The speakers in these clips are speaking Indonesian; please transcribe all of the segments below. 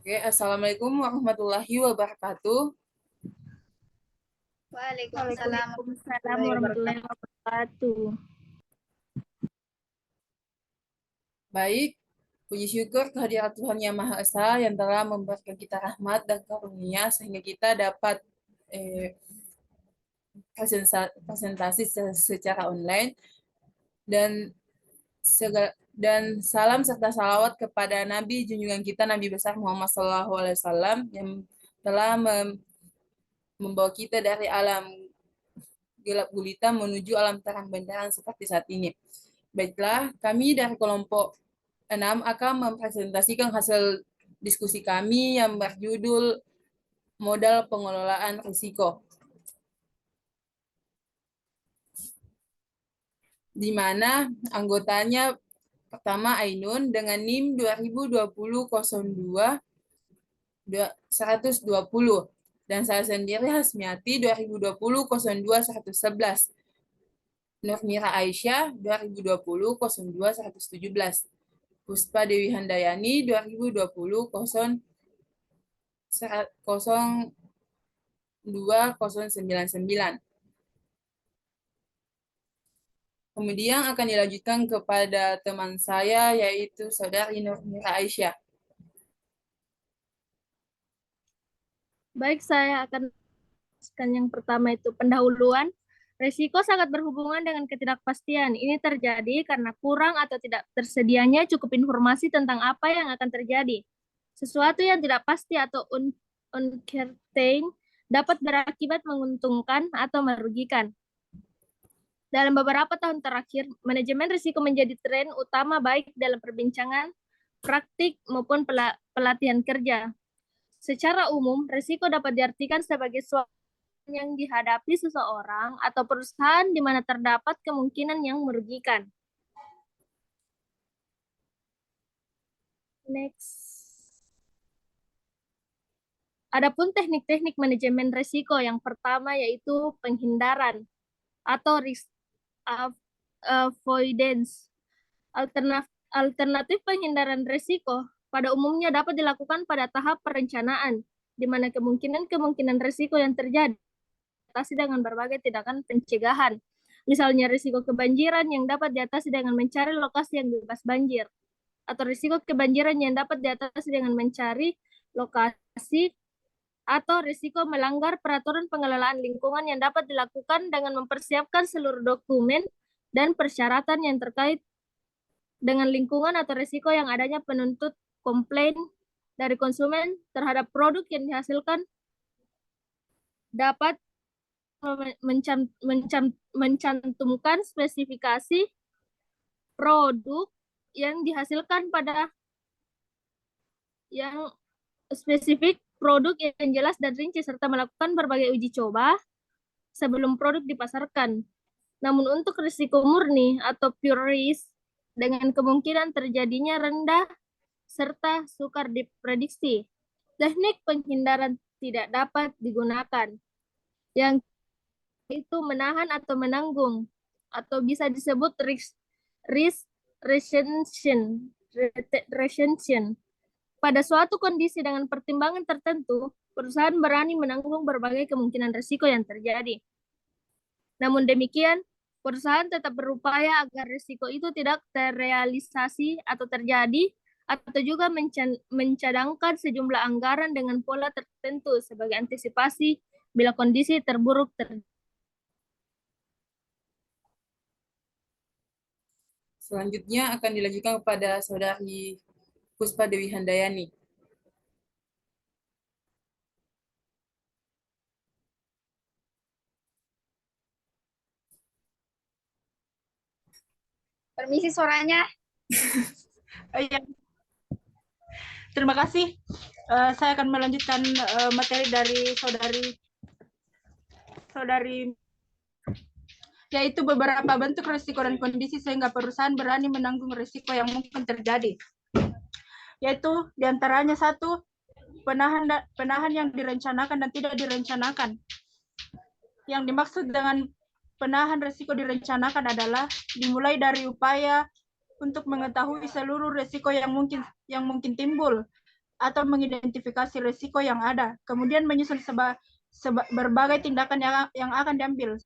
Oke, Assalamualaikum warahmatullahi wabarakatuh. Waalaikumsalam Waalaikumsalam warahmatullahi warahmatullahi wabarakatuh. wabarakatuh. Baik, puji syukur kehadirat Tuhan Yang Maha Esa yang telah memberikan kita rahmat dan karunia sehingga kita dapat presentasi secara online dan salam serta salawat kepada Nabi junjungan kita Nabi besar Muhammad SAW yang telah membawa kita dari alam gelap gulita menuju alam terang benderang seperti saat ini. Baiklah, kami dari kelompok 6 akan mempresentasikan hasil diskusi kami yang berjudul Modal Pengelolaan Risiko. Di mana anggotanya pertama Ainun dengan NIM 2020-02-120 dan saya sendiri Hasmiati 2020-02-111. Nurmira Aisyah 2020-02-117. Puspa Dewi Handayani 2020-02-099. Kemudian akan dilanjutkan kepada teman saya, yaitu Saudari Nurmira Aisyah. Baik, saya akan yang pertama itu pendahuluan. Risiko sangat berhubungan dengan ketidakpastian. Ini terjadi karena kurang atau tidak tersedianya cukup informasi tentang apa yang akan terjadi. Sesuatu yang tidak pasti atau uncertain dapat berakibat menguntungkan atau merugikan. Dalam beberapa tahun terakhir, manajemen risiko menjadi tren utama baik dalam perbincangan, praktik, maupun pelatihan kerja. Secara umum, risiko dapat diartikan sebagai suatu yang dihadapi seseorang atau perusahaan di mana terdapat kemungkinan yang merugikan. Next. Adapun teknik-teknik manajemen risiko yang pertama yaitu penghindaran atau risk avoidance. Alternatif penghindaran risiko pada umumnya dapat dilakukan pada tahap perencanaan, di mana kemungkinan risiko yang terjadi diatasi dengan berbagai tindakan pencegahan. Misalnya risiko kebanjiran yang dapat diatasi dengan mencari lokasi yang bebas banjir, atau risiko kebanjiran yang dapat diatasi dengan mencari lokasi, atau risiko melanggar peraturan pengelolaan lingkungan yang dapat dilakukan dengan mempersiapkan seluruh dokumen dan persyaratan yang terkait dengan lingkungan, atau risiko yang adanya penuntut komplain dari konsumen terhadap produk yang dihasilkan dapat mencantumkan spesifikasi produk yang dihasilkan pada yang spesifik produk yang jelas dan rinci serta melakukan berbagai uji coba sebelum produk dipasarkan. Namun untuk risiko murni atau pure risk dengan kemungkinan terjadinya rendah serta sukar diprediksi, teknik penghindaran tidak dapat digunakan. Yang itu menahan atau menanggung, atau bisa disebut risk retention. Pada suatu kondisi dengan pertimbangan tertentu, perusahaan berani menanggung berbagai kemungkinan risiko yang terjadi. Namun demikian, perusahaan tetap berupaya agar risiko itu tidak terrealisasi atau terjadi, atau juga mencadangkan sejumlah anggaran dengan pola tertentu sebagai antisipasi bila kondisi terburuk terjadi. Selanjutnya akan dilanjutkan kepada Saudari Puspa Dewi Handayani. Permisi suaranya. Ya. Terima kasih. Saya akan melanjutkan materi dari saudari, yaitu beberapa bentuk risiko dan kondisi sehingga perusahaan berani menanggung risiko yang mungkin terjadi. Yaitu diantaranya satu, penahan yang direncanakan dan tidak direncanakan. Yang dimaksud dengan penahan risiko direncanakan adalah dimulai dari upaya untuk mengetahui seluruh risiko yang mungkin timbul atau mengidentifikasi risiko yang ada, kemudian menyusun berbagai tindakan yang akan diambil.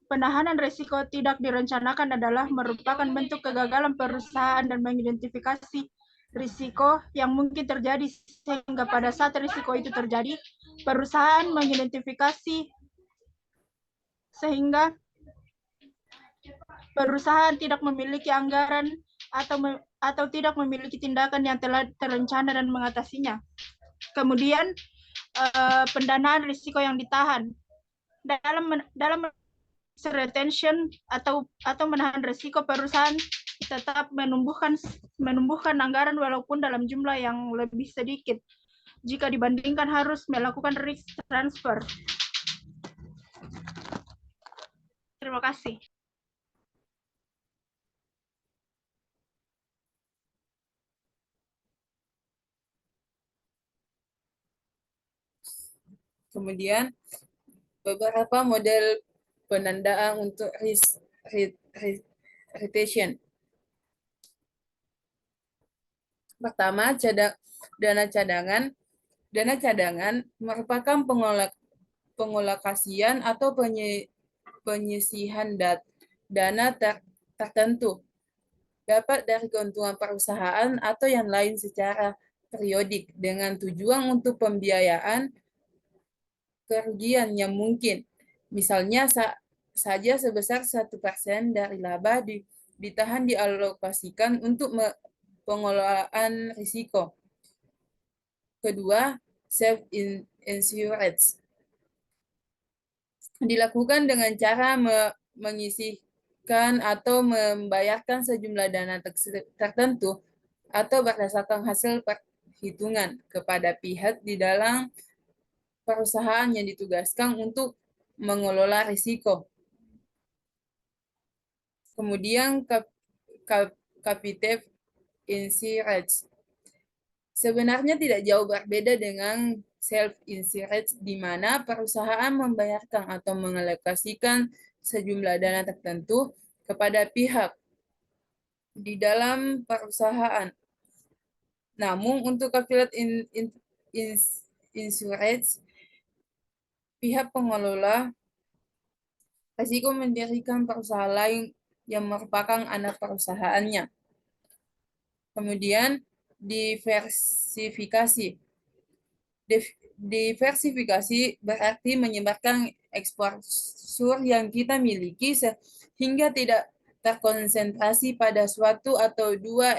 Penahanan risiko tidak direncanakan adalah merupakan bentuk kegagalan perusahaan dan mengidentifikasi risiko yang mungkin terjadi, sehingga pada saat risiko itu terjadi, perusahaan mengidentifikasi sehingga perusahaan tidak memiliki anggaran atau tidak memiliki tindakan yang telah terencana dan mengatasinya. Kemudian pendanaan risiko yang ditahan. Dalam retention atau menahan risiko, perusahaan tetap menumbuhkan anggaran walaupun dalam jumlah yang lebih sedikit jika dibandingkan harus melakukan risk transfer. Terima kasih. Kemudian beberapa model penandaan untuk risk retention. Pertama, dana cadangan. Dana cadangan merupakan pengolokasian atau penyisihan dana tertentu, dapat dari keuntungan perusahaan atau yang lain secara periodik dengan tujuan untuk pembiayaan kerugian yang mungkin. Misalnya saja sebesar 1% dari laba ditahan dialokasikan untuk pengelolaan risiko. Kedua, self-insurance. Dilakukan dengan cara menyisihkan atau membayarkan sejumlah dana tertentu atau berdasarkan hasil perhitungan kepada pihak di dalam perusahaan yang ditugaskan untuk mengelola risiko. Kemudian captive insurance. Sebenarnya tidak jauh berbeda dengan self-insurance, di mana perusahaan membayarkan atau mengalokasikan sejumlah dana tertentu kepada pihak di dalam perusahaan. Namun untuk affiliate insurance, pihak pengelola risiko mendirikan perusahaan lain yang merupakan anak perusahaannya. Kemudian diversifikasi. Diversifikasi berarti menyebarkan eksposur yang kita miliki sehingga tidak terkonsentrasi pada suatu atau dua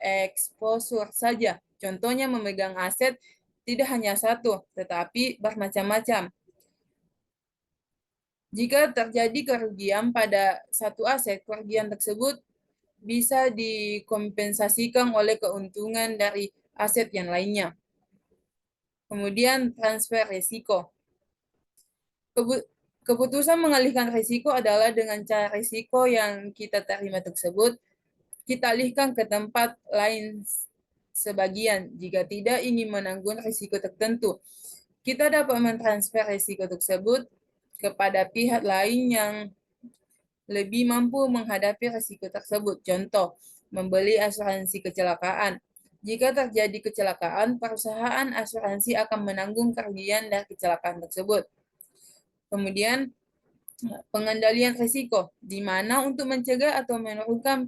eksposur saja. Contohnya memegang aset tidak hanya satu, tetapi bermacam-macam. Jika terjadi kerugian pada satu aset, kerugian tersebut bisa dikompensasikan oleh keuntungan dari aset yang lainnya. Kemudian transfer risiko. Keputusan mengalihkan risiko adalah dengan cara risiko yang kita terima tersebut, kita alihkan ke tempat lain sebagian. Jika tidak ingin menanggung risiko tertentu, kita dapat mentransfer risiko tersebut kepada pihak lain yang lebih mampu menghadapi risiko tersebut. Contoh, membeli asuransi kecelakaan. Jika terjadi kecelakaan, perusahaan asuransi akan menanggung kerugian dari kecelakaan tersebut. Kemudian, pengendalian risiko, di mana untuk mencegah atau menurunkan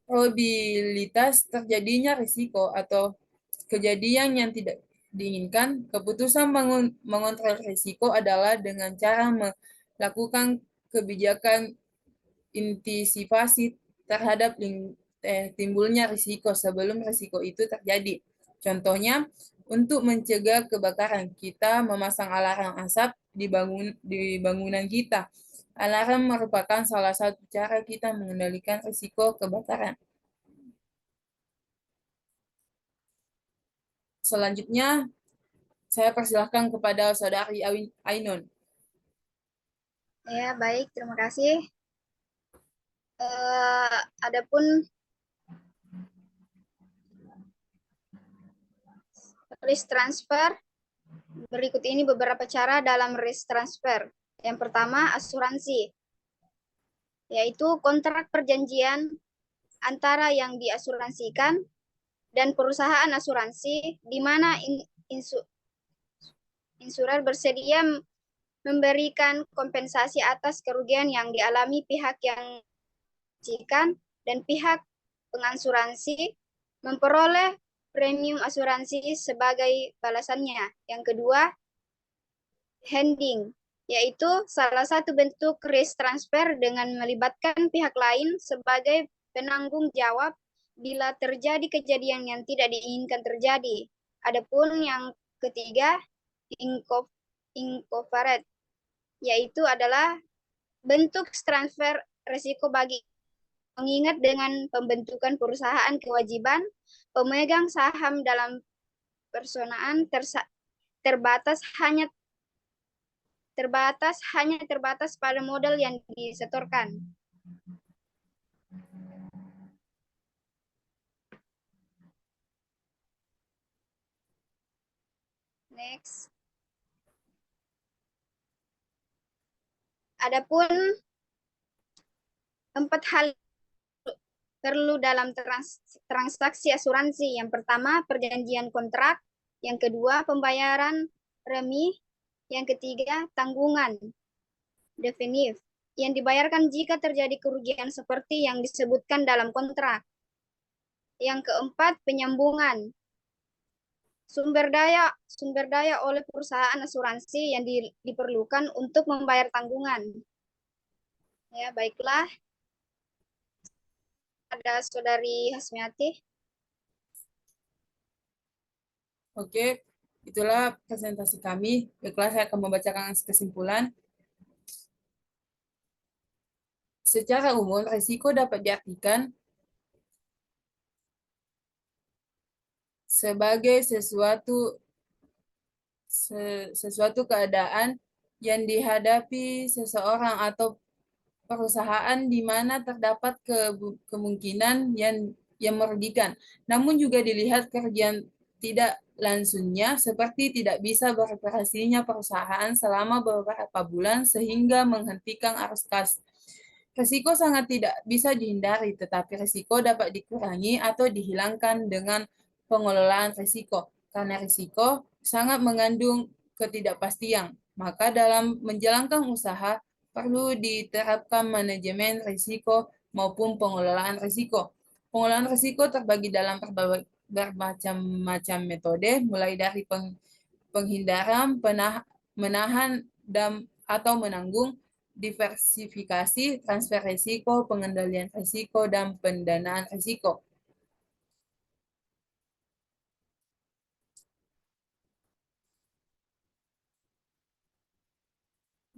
probabilitas terjadinya risiko atau kejadian yang tidak diinginkan, keputusan mengontrol risiko adalah dengan cara melakukan kebijakan antisipasi terhadap timbulnya risiko sebelum risiko itu terjadi. Contohnya, untuk mencegah kebakaran, kita memasang alarm asap di bangunan kita. Alarm merupakan salah satu cara kita mengendalikan risiko kebakaran. Selanjutnya, saya persilahkan kepada Saudari Ainun. Ya, baik. Terima kasih. Adapun risk transfer, berikut ini beberapa cara dalam risk transfer. Yang pertama, asuransi, yaitu kontrak perjanjian antara yang diasuransikan dan perusahaan asuransi, di mana insurer bersedia memberikan kompensasi atas kerugian yang dialami pihak yang dijanjikan dan pihak pengasuransi memperoleh premium asuransi sebagai balasannya. Yang kedua, handing, yaitu salah satu bentuk risk transfer dengan melibatkan pihak lain sebagai penanggung jawab bila terjadi kejadian yang tidak diinginkan terjadi. Adapun yang ketiga, incorporate, yaitu adalah bentuk transfer risiko bagi mengingat dengan pembentukan perusahaan kewajiban pemegang saham dalam perusahaan terbatas pada modal yang disetorkan. Next. Adapun 4 hal perlu dalam transaksi asuransi. Yang pertama, perjanjian kontrak. Yang kedua, pembayaran remi. Yang ketiga, tanggungan definitif yang dibayarkan jika terjadi kerugian seperti yang disebutkan dalam kontrak. Yang keempat, penyambungan sumber daya oleh perusahaan asuransi yang diperlukan untuk membayar tanggungan. Ya, baiklah. Ada Saudari Hasmiati. Oke, itulah presentasi kami. Baiklah, saya akan membacakan kesimpulan. Secara umum, risiko dapat diartikan sebagai sesuatu keadaan yang dihadapi seseorang atau perusahaan di mana terdapat kemungkinan yang merugikan. Namun juga dilihat kerugian tidak langsungnya seperti tidak bisa beroperasinya perusahaan selama beberapa bulan sehingga menghentikan arus kas. Risiko sangat tidak bisa dihindari, tetapi risiko dapat dikurangi atau dihilangkan dengan pengelolaan risiko. Karena risiko sangat mengandung ketidakpastian, maka dalam menjalankan usaha perlu diterapkan manajemen risiko maupun pengelolaan risiko. Pengelolaan risiko terbagi dalam bermacam-macam metode, mulai dari penghindaran, menahan, atau menanggung, diversifikasi, transfer risiko, pengendalian risiko, dan pendanaan risiko.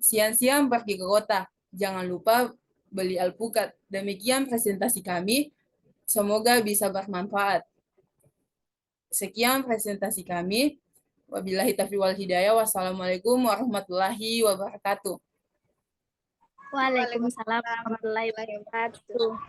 Siang-siang pergi ke kota, jangan lupa beli alpukat. Demikian presentasi kami, semoga bisa bermanfaat. Sekian presentasi kami. Wabillahi taufiq wal hidayah. Wassalamualaikum warahmatullahi wabarakatuh. Waalaikumsalam warahmatullahi wabarakatuh.